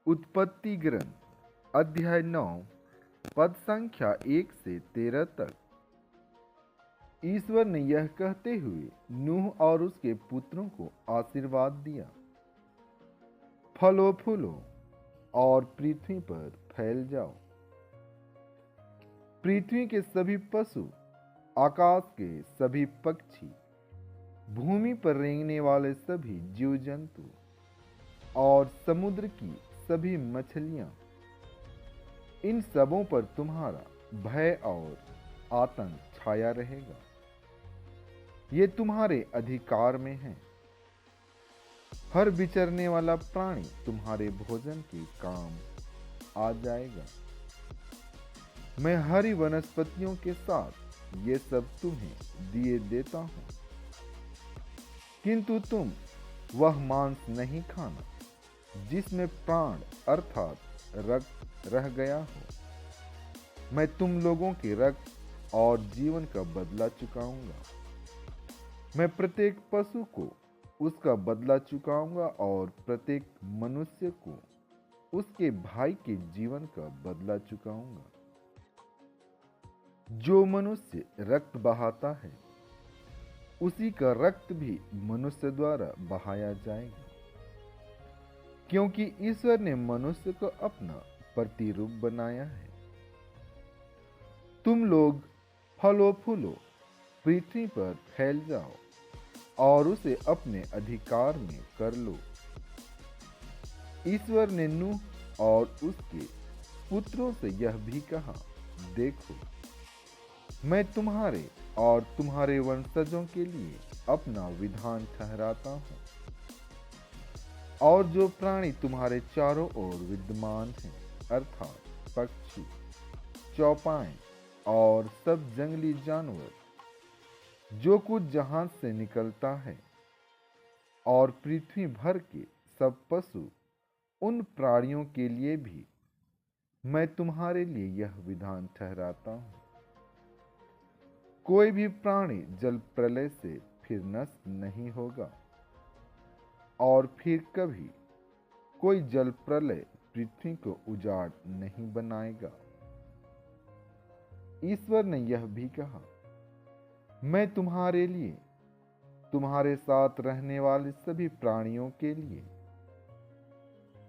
उत्पत्ति ग्रंथ अध्याय 9 पद संख्या 1 से 13 तक। ईश्वर ने यह कहते हुए नूह और उसके पुत्रों को आशीर्वाद दिया, फलो फूलो और पृथ्वी पर फैल जाओ। पृथ्वी के सभी पशु, आकाश के सभी पक्षी, भूमि पर रेंगने वाले सभी जीव जंतु और समुद्र की सभी मछलियां, इन सबों पर तुम्हारा भय और आतंक छाया रहेगा। ये तुम्हारे अधिकार में है। हर विचरने वाला प्राणी तुम्हारे भोजन के काम आ जाएगा। मैं हरी वनस्पतियों के साथ ये सब तुम्हें दिए देता हूं, किंतु तुम वह मांस नहीं खाना जिसमें प्राण अर्थात रक्त रह गया हो। मैं तुम लोगों के रक्त और जीवन का बदला चुकाऊंगा। मैं प्रत्येक पशु को उसका बदला चुकाऊंगा और प्रत्येक मनुष्य को उसके भाई के जीवन का बदला चुकाऊंगा। जो मनुष्य रक्त बहाता है, उसी का रक्त भी मनुष्य द्वारा बहाया जाएगा, क्योंकि ईश्वर ने मनुष्य को अपना प्रतिरूप बनाया है। तुम लोग फलो फूलो, पृथ्वी पर फैल जाओ और उसे अपने अधिकार में कर लो। ईश्वर ने नूह और उसके पुत्रों से यह भी कहा, देखो, मैं तुम्हारे और तुम्हारे वंशजों के लिए अपना विधान ठहराता हूं, और जो प्राणी तुम्हारे चारों ओर विद्यमान हैं, अर्थात पक्षी, चौपाएं और सब जंगली जानवर, जो कुछ जहाज से निकलता है, और पृथ्वी भर के सब पशु, उन प्राणियों के लिए भी मैं तुम्हारे लिए यह विधान ठहराता हूं। कोई भी प्राणी जल प्रलय से फिर नष्ट नहीं होगा, और फिर कभी कोई जल प्रलय पृथ्वी को उजाड़ नहीं बनाएगा। ईश्वर ने यह भी कहा, मैं तुम्हारे लिए, तुम्हारे साथ रहने वाले सभी प्राणियों के लिए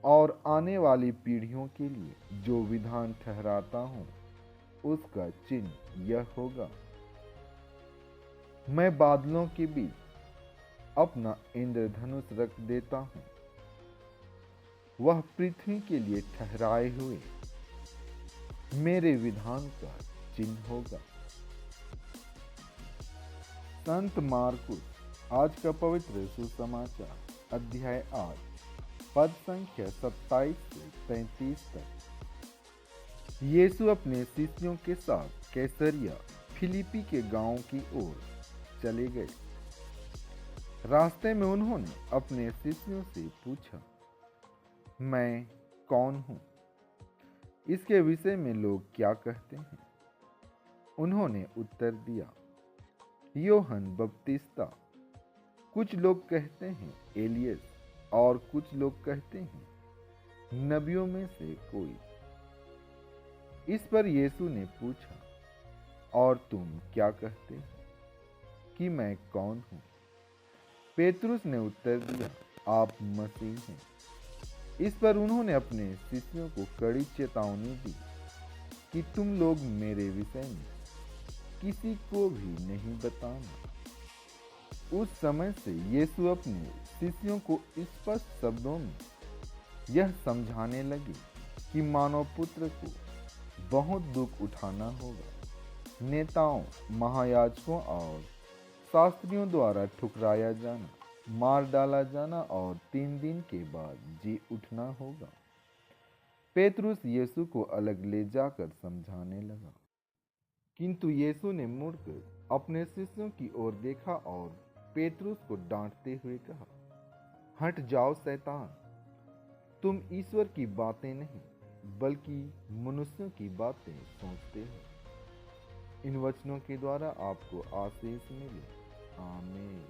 और आने वाली पीढ़ियों के लिए जो विधान ठहराता हूं, उसका चिन्ह यह होगा, मैं बादलों के बीच अपना इंद्रधनुष रख देता हूं। वह पृथ्वी के लिए ठहराए हुए मेरे विधान का चिन्ह होगा। संत मार्कुस आज का पवित्र सुसमाचार अध्याय 8 पद संख्या 27 से 33 तक। यीशु अपने शिष्यों के साथ कैसरिया फिलिप्पी के गांव की ओर चले गए। रास्ते में उन्होंने अपने शिष्यों से पूछा, मैं कौन हूं? इसके विषय में लोग क्या कहते हैं? उन्होंने उत्तर दिया, यूहन्ना बपतिस्ता, कुछ लोग कहते हैं एलियस, और कुछ लोग कहते हैं नबियों में से कोई। इस पर यीशु ने पूछा, और तुम क्या कहते हो कि मैं कौन हूं? पेतरुस ने उत्तर दिया, आप मसीह हैं। इस पर उन्होंने अपने शिष्यों को कड़ी चेतावनी दी कि तुम लोग मेरे विषय में किसी को भी नहीं बताना। उस समय से यीशु अपने शिष्यों को स्पष्ट शब्दों में यह समझाने लगे कि मानव पुत्र को बहुत दुख उठाना होगा, नेताओं, महायाजकों और शास्त्रियों द्वारा ठुकराया जाना, मार डाला जाना और 3 दिन के बाद जी उठना होगा। पेतरुस यीशु को अलग ले जाकर समझाने लगा, किंतु यीशु ने मुड़कर अपने शिष्यों की ओर देखा और पेतरुस को डांटते हुए कहा, हट जाओ शैतान, तुम ईश्वर की बातें नहीं बल्कि मनुष्यों की बातें सोचते हो। इन वचनों के द्वारा आपको आशीष मिले। आमीन।